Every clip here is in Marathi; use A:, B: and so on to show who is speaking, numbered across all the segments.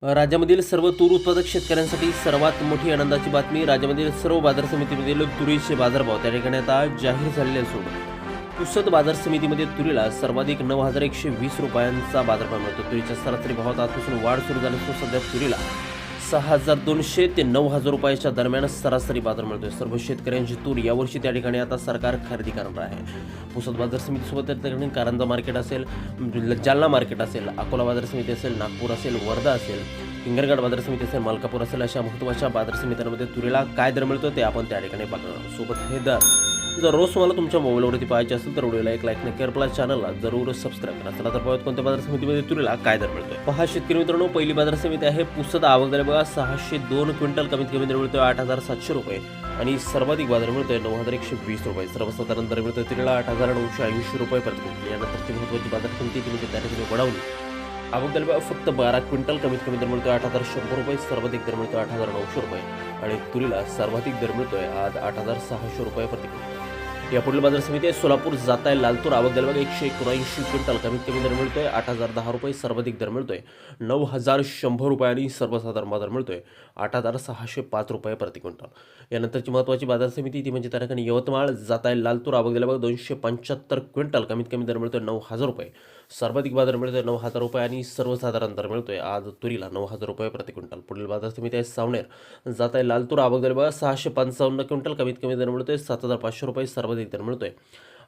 A: राज्यामधील सर्व तूर उत्पादक शेतकऱ्यांसाठी सर्वात मोठी आनंदाची बातमी. राज्यामधील सर्व बाजार समितीमधील तुरीचे बाजारभाव त्या ठिकाणी आता जाहीर झालेले असून पुसद बाजार समितीमध्ये तुरीला सर्वाधिक 9,120 रुपयांचा बाजारभाव मिळतो. तुरीच्या सरासरी भावात आजपासून वाढ सुरू झाली असून सध्या तुरीला 6,200 ते 9,000 रुपयाच्या दरम्यान सरासरी बाजार मिळतोय. सर्व शेतकऱ्यांची तूर यावर्षी त्या ठिकाणी आता सरकार खरेदी करणार आहे. पुसद बाजार समितीसोबत त्या ठिकाणी कारंजा मार्केट असेल, जालना मार्केट असेल, अकोला बाजार समिती असेल, नागपूर असेल, वर्धा असेल, हिंगणघाट बाजार समिती असेल, मलकापूर असेल, अशा महत्त्वाच्या बाजार समित्यांमध्ये तुरीला काय दर मिळतो ते आपण त्या ठिकाणी बघणार आहोत. सोबत हे दर जर रोज तुम्हाला तुमच्या मोबाईलवरती पाहायचे असेल तर व्हिडिओला एक लाईक नक्की करा, चॅनलला जरूर सबस्क्राईब करा. चला तर पाहूयात कोणत्या बाजार समितीमध्ये तुरीला काय दर मिळतोय. पहा शेतकरी मित्रांनो, पहिली बाजार समिती आहे पुसद. आवक दर बघा 602 क्विंटल, कमीत कमी दर मिळतोय 8,700 रुपये आणि सर्वाधिक बाजार मिळतोय 9,120 रुपये. सर्वसाधारण दर मिळतोय तुरीला 8,980 रुपये प्रति क्विंटल. यानंतरची महत्त्वाची बाजार समिती म्हणजे त्या ठिकाणी वडवली. आवक दर फक्त 12 क्विंटल, कमीत कमी दर मिळतोय 8,100 रुपये, सर्वाधिक दर मिळतोय 8,900 रुपये आणि तुरीला सर्वाधिक दर मिळतोय आज 8,600 रुपये प्रति क्विंटल. या पुढील बाजार समिती आहे सोलापूर जाताय लालतूर. आवक दर 179 क्विंटल, कमीत कमी दर मिळतोय 8,010 रुपये, सर्वाधिक दर मिळतोय 9,100 रुपये आणि सर्वसाधारण बाजार मिळतोय 8,605 रुपये प्रति क्विंटल. यानंतरची महत्त्वाची बाजार समिती ती म्हणजे त्या ठिकाणी यवतमाळ जाताय लालतूर. आवक दर 275 क्विंटल, कमीत कमी दर मिळतोय 9,000 रुपये, सर्वाधिक बाजार मिळतोय 9,000 रुपये आणि सर्वसाधारण दर मिळतोय आज तुरीला 9,000 रुपये प्रति क्विंटल. पुढील बाजार समिती आहे सावनेर जाताय लालतूर. आवक दर 655 क्विंटल, कमीत कमी दर मिळतोय 7,500 रुपये, सर्वाधिक दर मिळतोय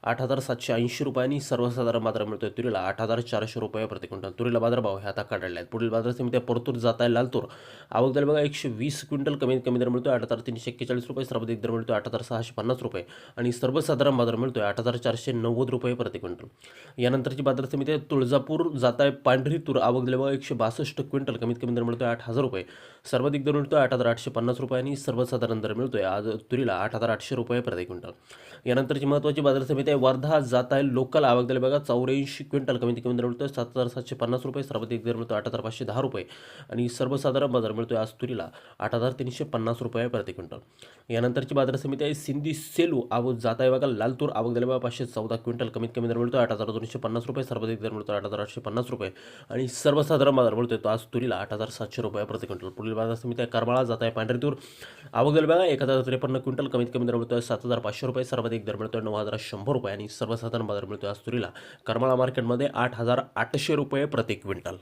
A: 8,780 रुपये आणि सर्वसाधारण बाजार मिळतोय तुरीला 8,400 रुपये प्रति क्विंटल. तुरीला बाजारभाव हे आता काढलेले आहेत. पुढील बाजार समिती परतूर जाताय लालतूर. आवक दर 120 क्विंटल, कमीत कमी दर मिळतोय 8,341 रुपये, सर्वाधिक दर मिळतोय 8,650 रुपये आणि सर्वसाधारण बाजार मिळतोय 8,490 रुपये प्रति क्विंटल. यानंतरची बाजार समिती तुळजापूर जाताय पांढरी तूर. आवक दर 162 क्विंटल, कमीत कमी दर मिळतोय 8,000 रुपये, सर्वाधिक दर मिळतोय 8,850 रुपये आणि सर्वसाधारण दर मिळतोय आज तुरीला 8,800 रुपये प्रति क्विंटल. यानंतरची महत्त्वाची बाजार समिती आहे वर्धा जात आहे लोकल. आवक दर 84 क्विंटल, कमीत कमी दर मिळतोय 7,750 रुपये, सर्वाधिक दर मिळतोय 8,510 रुपये आणि सर्वसाधारण बाजार मिळतोय आज तुरीला 8,350 रुपये प्रति क्विंटल. यानंतरची बाजार समिती आहे सिंधी सेलू. आवक जात आहे बघा लालतूर. आवक दर 514 क्विंटल, कमीत कमी दर मिळतोय 8,250 रुपये, सर्वाधिक दर मिळतोय 8,850 रुपये आणि सर्वसाधारण बाजार मिळतोय तो आज तुरीला 8,700 रुपये प्रति क्विंटल. पुढील बाजार समिती आहे करमाळा जात आहे पांढरी तूर. आवक दर 1,053 क्विंटल, कमीत कमी दर मिळतोय 7,500 रुपये, सर्वाधिक दर मिळतोय 9,100 रुपये आणि सर्वसाधारण बाजार मिळतोय आज तुरीला करमाळा मार्केटमध्ये 8,800 रुपये प्रति क्विंटल.